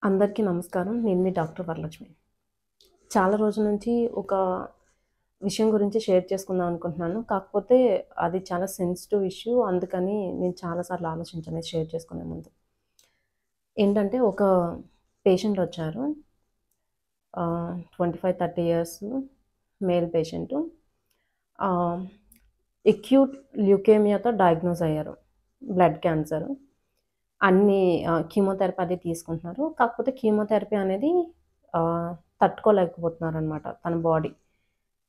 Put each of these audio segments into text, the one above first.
అందరికీ నమస్కారం. నేను మీ డాక్టర్ వరలక్ష్మి. చాలా రోజుల నుంచి ఒక విషయం గురించి షేర్ చేసుకుందాం అనుకుంటున్నాను. కాకపోతే అది చాలా సెన్సిటివ్ ఇష్యూ. అందుకని నేను చాలా సార్లు ఆలోచించాను ఇది షేర్ చేసుకునే ముందు. ఏంటంటే ఒక పేషెంట్ వచ్చారు. 25, 30 ఇయర్స్ మేల్ పేషెంటు. అక్యూట్ ల్యూకేమియాతో డయాగ్నోస్ అయ్యారు. Blood cancer. అన్ని కీమోథెరపీ అది తీసుకుంటున్నారు. కాకపోతే కీమోథెరపీ అనేది తట్టుకోలేకపోతున్నారనమాట. తన బాడీ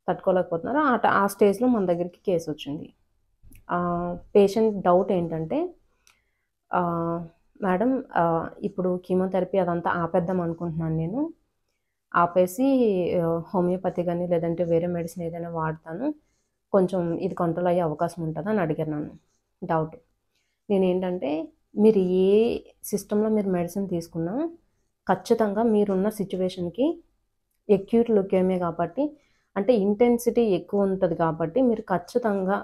తట్టుకోలేకపోతున్నారు. ఆ స్టేజ్‌లో మన దగ్గరికి కేసొచ్చింది. పేషెంట్ డౌట్ ఏంటంటే మేడం, ఇప్పుడు కీమోథెరపీ అదంతా ఆపేద్దాం అనుకుంటున్నాను నేను. ఆపేసి హోమియోపతి గాని లేదంటే వేరే మెడిసిన్ ఏదైనా వాడతాను. కొంచెం ఇది కంట్రోల్ అయ్యే అవకాశం ఉంటదా అని అడిగాను నన్ను. డౌట్. నేనేంటంటే మీరు ఏ సిస్టమ్‌లో మీరు మెడిసిన్ తీసుకున్నా ఖచ్చితంగా మీరున్న సిట్యుయేషన్‌కి అక్యూట్ ల్యూకేమియా కాబట్టి అంటే ఇంటెన్సిటీ ఎక్కువ ఉంటది కాబట్టి మీరు ఖచ్చితంగా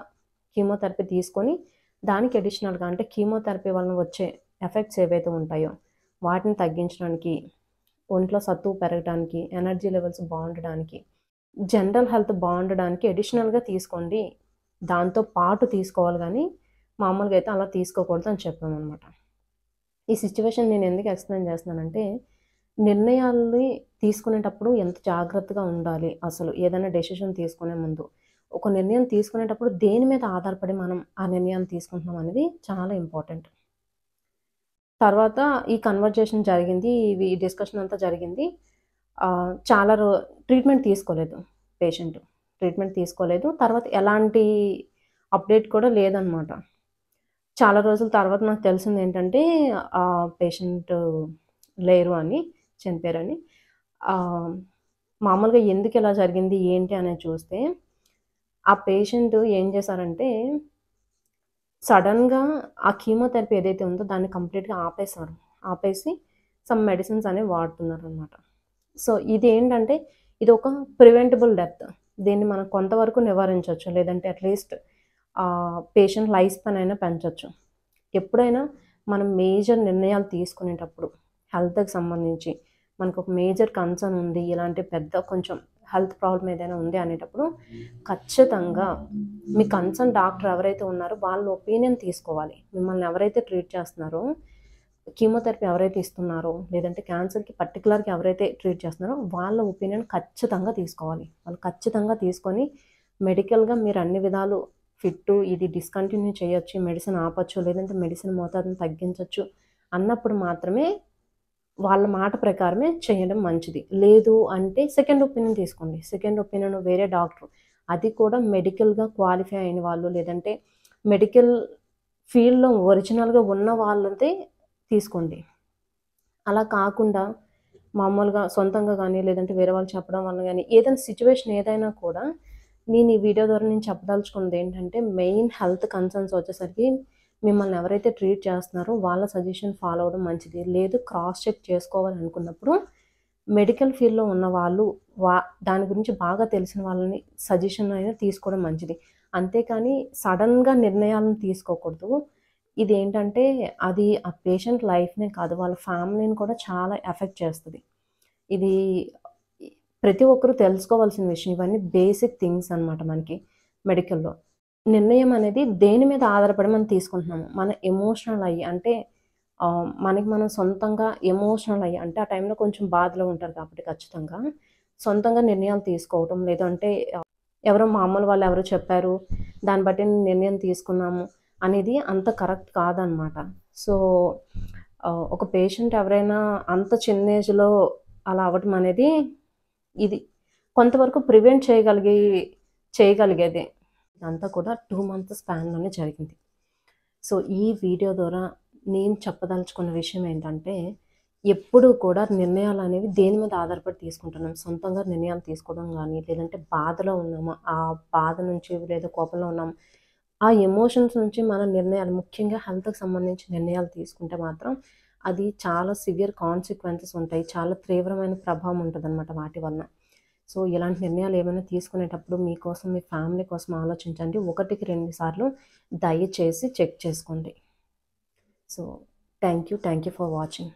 కీమోథెరపీ తీసుకొని దానికి అడిషనల్‌గా అంటే కీమోథెరపీ వలన వచ్చే ఎఫెక్ట్స్ ఏవైతే ఉంటాయో వాటిని తగ్గించడానికి, ఒంట్లో సత్తువ పెరగడానికి, ఎనర్జీ లెవెల్స్ బావుండడానికి, జనరల్ హెల్త్ బావుండడానికి అడిషనల్‌గా తీసుకోండి. దాంతో పాటు తీసుకోవాలి గానీ మామూలుగా అయితే అలా తీసుకోకూడదు అని చెప్పామనమాట. ఈ సిట్యుయేషన్ నేను ఎందుకు ఎక్స్‌ప్లెయిన్ చేస్తున్నానంటే, నిర్ణయాల్ని తీసుకునేటప్పుడు ఎంత జాగ్రత్తగా ఉండాలి అసలు ఏదైనా డెసిషన్ తీసుకునే ముందు. ఒక నిర్ణయం తీసుకునేటప్పుడు దేని మీద ఆధారపడి మనం ఆ నిర్ణయాన్ని తీసుకుంటున్నాం అనేది చాలా ఇంపార్టెంట్. తర్వాత ఈ కన్వర్జేషన్ జరిగింది. ఈ డిస్కషన్ అంతా జరిగింది. చాలా ట్రీట్మెంట్ తీసుకోలేదు పేషెంట్. ట్రీట్మెంట్ తీసుకోలేదు. తర్వాత ఎలాంటి అప్డేట్ కూడా లేదనమాట. చాలా రోజుల తర్వాత నాకు తెలిసిందేంటంటే పేషెంట్ లేరు అని, చనిపోయారని. మామూలుగా ఎందుకిలా జరిగింది, ఏంటి అనేది చూస్తే, ఆ పేషెంట్ ఏం చేశారంటే, సడెన్‌గా ఆ కీమోథెరపీ ఏదైతే ఉందో దాన్ని కంప్లీట్‌గా ఆపేశారు. ఆపేసి సమ్ మెడిసిన్స్ అనేవి వాడుతున్నారనమాట. సో, ఇదేంటంటే ఇదొక ప్రివెంటబుల్ డెత్. దీన్ని మనం కొంతవరకు నివారించొచ్చు. లేదంటే అట్‌లీస్ట్ పేషెంట్ లైఫ్ స్పాన్ అయినా పెంచొచ్చు. ఎప్పుడైనా మనం మేజర్ నిర్ణయాలు తీసుకునేటప్పుడు హెల్త్‌కి సంబంధించి మనకొక మేజర్ కన్సర్న్ ఉంది. ఇలాంటి పెద్ద కొంచెం హెల్త్ ప్రాబ్లమ్ ఏదైనా ఉంది అనేటప్పుడు ఖచ్చితంగా మీ కన్సర్న్ డాక్టర్ ఎవరైతే ఉన్నారో వాళ్ళ ఒపీనియన్ తీసుకోవాలి. మిమ్మల్ని ఎవరైతే ట్రీట్ చేస్తున్నారో, కీమోథెరపీ ఎవరైతే ఇస్తున్నారో, లేదంటే క్యాన్సర్‌కి పర్టిక్యులర్‌గా ఎవరైతే ట్రీట్ చేస్తున్నారో వాళ్ళ ఒపీనియన్ ఖచ్చితంగా తీసుకోవాలి. వాళ్ళు ఖచ్చితంగా తీసుకొని మెడికల్‌గా మీరు అన్ని విధాలు ఫిట్టు, ఇది డిస్కంటిన్యూ చేయొచ్చు, మెడిసిన్ ఆపొచ్చు, లేదంటే మెడిసిన్ మోతాదుని తగ్గించొచ్చు అన్నప్పుడు మాత్రమే వాళ్ళ మాట ప్రకారమే చేయడం మంచిది. లేదు అంటే సెకండ్ ఒపీనియన్ తీసుకోండి. సెకండ్ ఒపీనియన్ వేరే డాక్టర్. అది కూడా మెడికల్‌గా క్వాలిఫై అయిన వాళ్ళు, లేదంటే మెడికల్ ఫీల్డ్‌లో ఒరిజినల్‌గా ఉన్న వాళ్ళదే తీసుకోండి. అలా కాకుండా మామూలుగా సొంతంగా గానీ, లేదంటే వేరే వాళ్ళు చెప్పడం వల్ల గానీ, ఏదైనా సిట్యుయేషన్ ఏదైనా కూడా నేను ఈ వీడియో ద్వారా నేను చెప్పదలుచుకున్నదేంటంటే, మెయిన్ హెల్త్ కన్సర్న్స్ వచ్చేసరికి మిమ్మల్ని ఎవరైతే ట్రీట్ చేస్తున్నారో వాళ్ళ సజెషన్ ఫాలో అవ్వడం మంచిది. లేదు క్రాస్ చెక్ చేసుకోవాలనుకున్నప్పుడు మెడికల్ ఫీల్డ్‌లో ఉన్నవాళ్ళు దాని గురించి బాగా తెలిసిన వాళ్ళని సజెషన్ అయినా తీసుకోవడం మంచిది. అంతేకానీ సడెన్‌గా నిర్ణయాలను తీసుకోకూడదు. ఇదేంటంటే అది ఆ పేషెంట్ లైఫ్‌నే కాదు, వాళ్ళ ఫ్యామిలీని కూడా చాలా ఎఫెక్ట్ చేస్తది. ఇది ప్రతి ఒక్కరు తెలుసుకోవాల్సిన విషయం. ఇవన్నీ బేసిక్ థింగ్స్ అనమాట మనకి మెడికల్‌లో. నిర్ణయం అనేది దేని మీద ఆధారపడి మనం తీసుకుంటున్నాము. మన ఎమోషనల్ అయ్యి అంటే మనకి మనం సొంతంగా ఎమోషనల్ అయ్యి అంటే ఆ టైంలో కొంచెం బాధలో ఉంటారు కాబట్టి ఖచ్చితంగా సొంతంగా నిర్ణయాలు తీసుకోవటం, లేదంటే ఎవరో మామూలు వాళ్ళు ఎవరో చెప్పారు, దాన్ని బట్టి నిర్ణయం తీసుకున్నాము అనేది అంత కరెక్ట్ కాదనమాట. సో, ఒక పేషెంట్ ఎవరైనా అంత చిన్న ఏజ్‌లో అలా అవ్వటం అనేది ఇది కొంతవరకు ప్రివెంట్ చేయగలిగేదే. ఇదంతా కూడా 2 మంత్స్ స్పాన్‌లోనే జరిగింది. సో, ఈ వీడియో ద్వారా నేను చెప్పదలుచుకున్న విషయం ఏంటంటే, ఎప్పుడూ కూడా నిర్ణయాలనేవి దేని మీద ఆధారపడి తీసుకుంటున్నాం. సొంతంగా నిర్ణయాలు తీసుకోవడం గానీ, లేదంటే బాధలో ఉన్నామా, ఆ బాధ నుంచి లేదా కోపంలో ఉన్నామా, ఆ ఎమోషన్స్ నుంచి మన నిర్ణయాలు ముఖ్యంగా హెల్త్‌కి సంబంధించి నిర్ణయాలు తీసుకుంటే మాత్రం అది చాలా సివియర్ కాన్సిక్వెన్సెస్ ఉంటాయి. చాలా తీవ్రమైన ప్రభావం ఉంటదనమాట వాటి వలన. సో, ఇలాంటి నిర్ణయాలు ఏమైనా తీసుకునేటప్పుడు మీకోసం, మీ ఫ్యామిలీ కోసం ఆలోచించండి. 1కి 2 సార్లు దయచేసి చెక్ చేసుకోండి. So, thank you for watching.